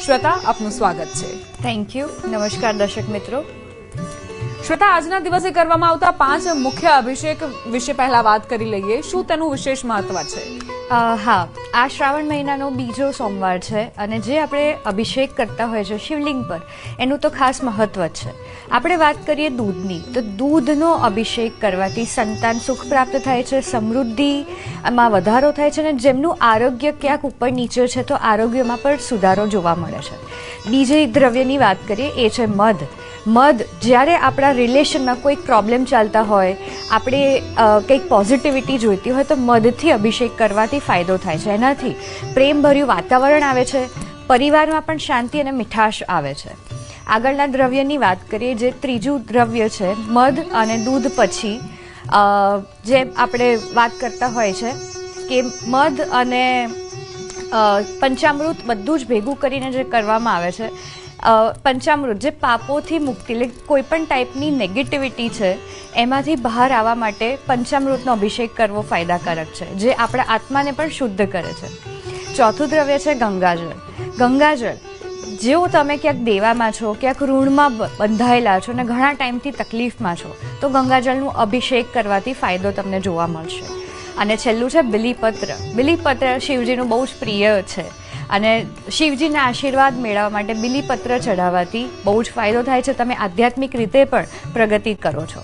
શ્વેતા, આપનું સ્વાગત છે. Thank you. નમસ્કાર દર્શક મિત્રો. શ્વેતા, આજના દિવસે કરવામાં આવતા 5 મુખ્ય અભિષેક વિશે પહેલા વાત કરી લઈએ. શું તેનું વિશેષ મહત્વ છે? હા, આ શ્રાવણ મહિનાનો બીજો સોમવાર છે અને જે આપણે અભિષેક કરતા હોય છે શિવલિંગ પર, એનું તો ખાસ મહત્વ છે. આપણે વાત કરીએ દૂધની, તો દૂધનો અભિષેક કરવાથી સંતાન સુખ પ્રાપ્ત થાય છે, સમૃદ્ધિમાં વધારો થાય છે અને જેમનું આરોગ્ય ક્યાંક ઉપર નીચે છે તો આરોગ્યમાં પણ સુધારો જોવા મળે છે. બીજી દ્રવ્યની વાત કરીએ, એ છે મધ. મધ જ્યારે આપણા રિલેશનમાં કોઈક પ્રોબ્લેમ ચાલતા હોય, આપણે કંઈક પોઝિટિવિટી જોઈતી હોય તો મધથી અભિષેક કરવાથી ફાયદો થાય છે. એનાથી પ્રેમભર્યું વાતાવરણ આવે છે, પરિવારમાં પણ શાંતિ અને મીઠાશ આવે છે. આગળના દ્રવ્યની વાત કરીએ, જે ત્રીજું દ્રવ્ય છે મધ અને દૂધ પછી જે આપણે વાત કરતા હોય છે કે મધ અને પંચામૃત બધું જ ભેગું કરીને જે કરવામાં આવે છે. પંચામૃત જે પાપોથી મુક્તિ, એટલે કોઈ પણ ટાઈપની નેગેટિવિટી છે એમાંથી બહાર આવવા માટે પંચામૃતનો અભિષેક કરવો ફાયદાકારક છે, જે આપણા આત્માને પણ શુદ્ધ કરે છે. ચોથું દ્રવ્ય છે ગંગાજળ. ગંગાજળ, જેવો તમે ક્યાંક દેવામાં છો, ક્યાંક ઋણમાં બંધાયેલા છો અને ઘણા ટાઈમથી તકલીફમાં છો, તો ગંગાજળનું અભિષેક કરવાથી ફાયદો તમને જોવા મળશે. અને છેલ્લું છે બિલીપત્ર. બિલીપત્ર શિવજીનું બહુ જ પ્રિય છે અને શિવજીના આશીર્વાદ મેળવવા માટે બિલીપત્ર ચઢાવવાથી બહુ જ ફાયદો થાય છે. તમે આધ્યાત્મિક રીતે પણ પ્રગતિ કરો છો.